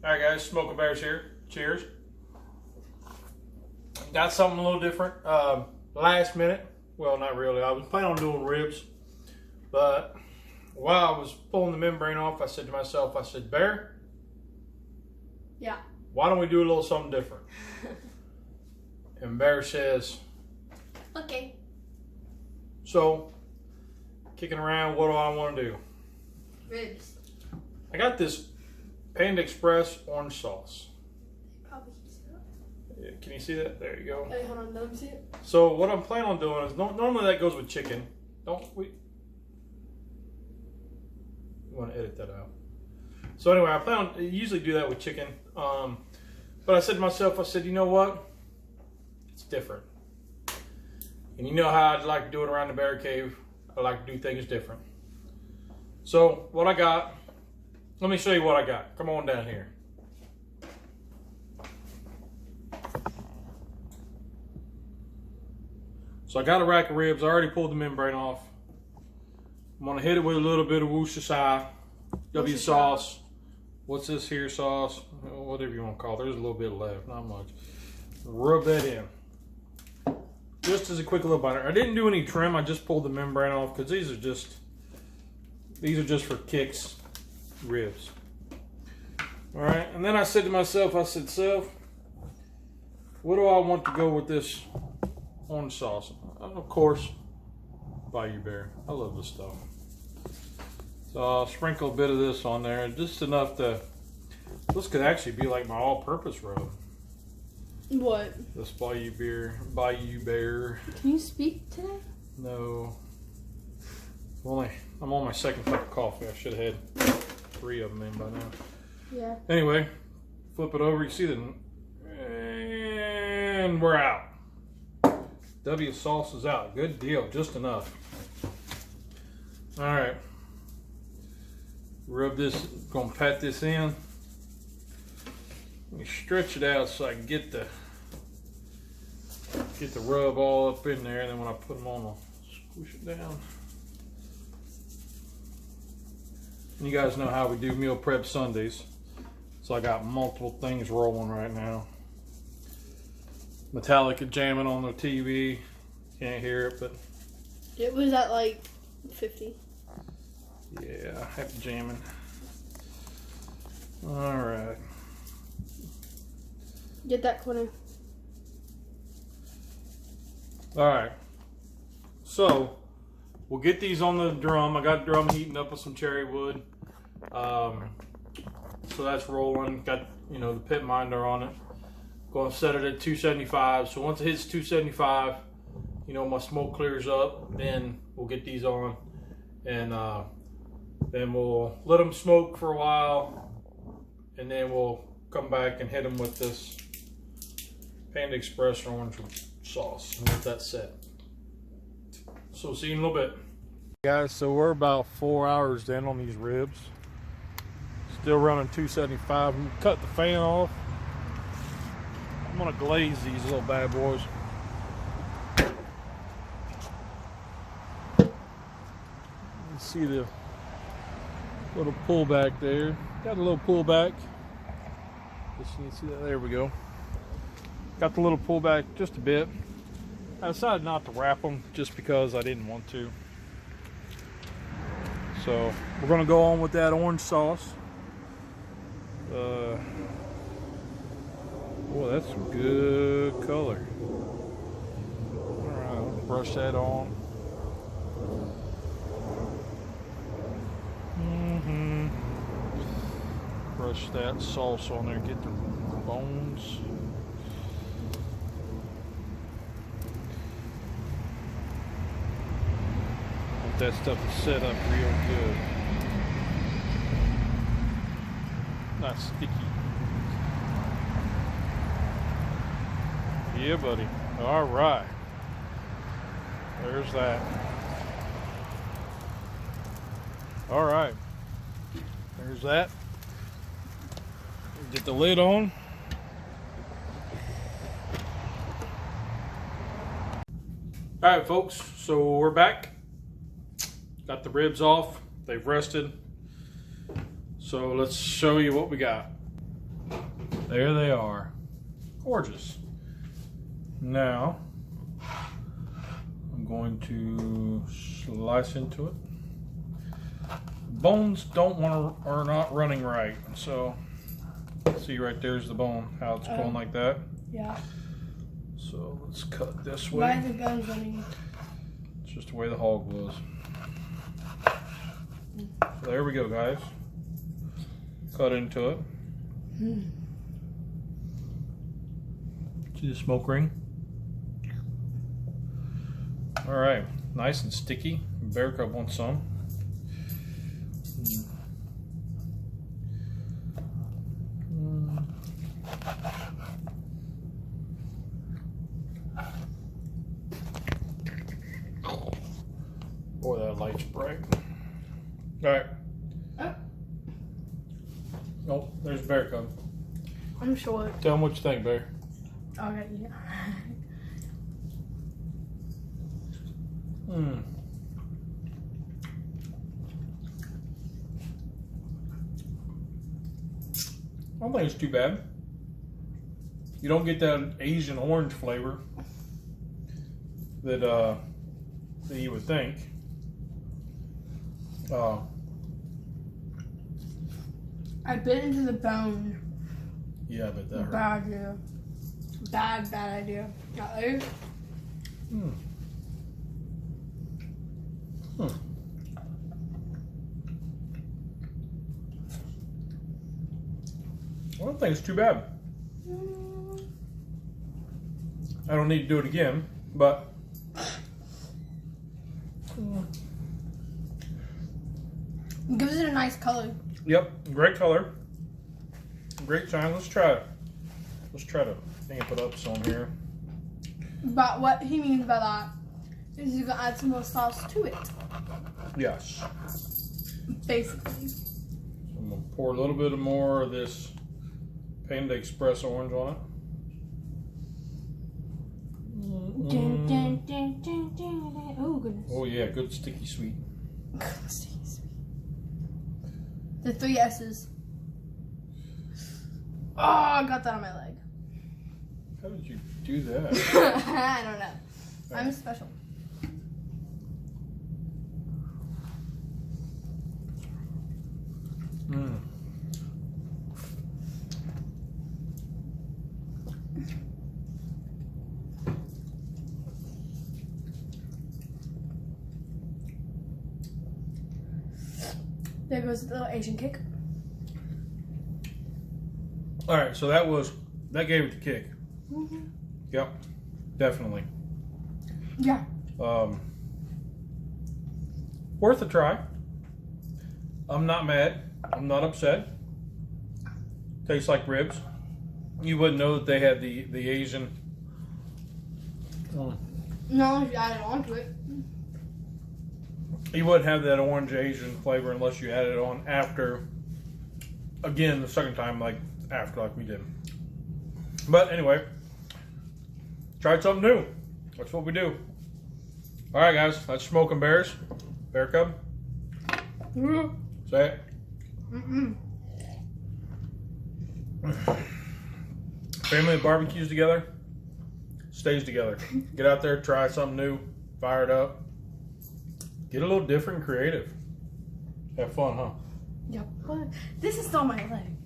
All right, guys, Smoking Bears here. Cheers. Got something a little different. Last minute. Well, not really. I was planning on doing ribs, but while I was pulling the membrane off, I said to myself, I said, Bear? Yeah. Why don't we do a little something different? And Bear says, okay. So, kicking around, what do I want to do? Ribs. I got this Panda Express orange sauce. Probably can see that. Yeah, can you see that? There you go. Hey, hold on, let me see it. So what I'm planning on doing is, normally that goes with chicken. Don't we? You want to edit that out. So anyway, I usually do that with chicken. But I said to myself, I said, you know what? It's different. And you know how I'd like to do it around the bear cave. I like to do things different. So what I got, let me show you what I got. Come on down here. So I got a rack of ribs. I already pulled the membrane off. I'm gonna hit it with a little bit of Worcestershire W sauce. What's this here sauce? Whatever you want to call it. There's a little bit left, not much. Rub that in. Just as a quick little biter. I didn't do any trim. I just pulled the membrane off because these are just for kicks ribs. All right, and then I said to myself, I said, Self, what do I want to go with this orange sauce? Of course, Bayou Bear. I love this stuff. So I'll sprinkle a bit of this on there, just enough to, this could actually be like my all-purpose rub. What? This Bayou Bear. Can you speak today? No. I'm on my second cup of coffee. I should have had 3 of them in by now. Yeah. Anyway, flip it over. You see the, and we're out. W sauce is out. Good deal. Just enough. All right. Rub this. Gonna pat this in. Let me stretch it out so I can get the rub all up in there, and then when I put them on, I'll squish it down. And you guys know how we do meal prep Sundays, so I got multiple things rolling right now. Metallica jamming on the TV. Can't hear it, but It was at like 50. yeah, I have jamming. All right. Get that corner. All right. So we'll get these on the drum. I got the drum heating up with some cherry wood. So that's rolling. Got, the pit minder on it. Going to set it at 275. So once it hits 275, my smoke clears up. Then we'll get these on, and then we'll let them smoke for a while, and then we'll come back and hit them with this Panda Express orange sauce and get that set. So see you in a little bit. Guys, so we're about 4 hours in on these ribs. Still running 275. We cut the fan off. I'm gonna glaze these little bad boys. You see the little pullback there. Got a little pullback. Just you can see that. There we go. Got the little pullback just a bit. I decided not to wrap them just because I didn't want to. So we're gonna go on with that orange sauce. Boy, that's some good color. All right, brush that on. Brush that sauce on there, get the bones. Want that stuff to set up real good. Not sticky. Yeah, buddy. All right. There's that. All right. There's that. Get the lid on. All right, folks. So we're back. Got the ribs off. They've rested. So let's show you what we got. There they are. Gorgeous. Now, I'm going to slice into it. Bones are not running right. So, see right there's the bone, how it's going like that. Yeah. So let's cut this Why way. are the bones running? It's just the way the hog was. So there we go, guys. Cut into it. See the smoke ring? All right, nice and sticky. Bear Cub wants some. Boy, that light's bright. All right. Oh, there's Bear Cub. I'm short. Tell him what you think, Bear. Okay, yeah. I don't think it's too bad. You don't get that Asian orange flavor that you would think. I bit into the bone. Yeah, but that hurt. Bad idea. Bad idea. I don't think it's too bad. I don't need to do it again, but It gives it a nice color. yep, great color, great shine. Let's try it. Let's try to amp it up some here. But what he means by that is you can add some more sauce to it. Yes. Basically. So I'm gonna pour a little bit more of this Panda Express orange on it. Dun, dun, dun, dun, dun, dun. Oh goodness. Oh yeah, good sticky sweet. The 3 S's. Oh, I got that on my leg. How did you do that? I don't know. I'm special. There goes the little Asian kick. All right, so that gave it the kick. Yep, definitely. Yeah. Worth a try. I'm not mad. I'm not upset. Tastes like ribs. You wouldn't know that they had the Asian. No, you added onto it. You wouldn't have that orange Asian flavor unless you added it on after. Again, the second time, like we did. But anyway, tried something new. That's what we do. All right, guys. That's Smoking Bears. Bear Cub. Say it. Family that barbecues together stays together. Get out there, try something new, fire it up. Get a little different, creative. Have fun, huh? Yep. This is still my leg.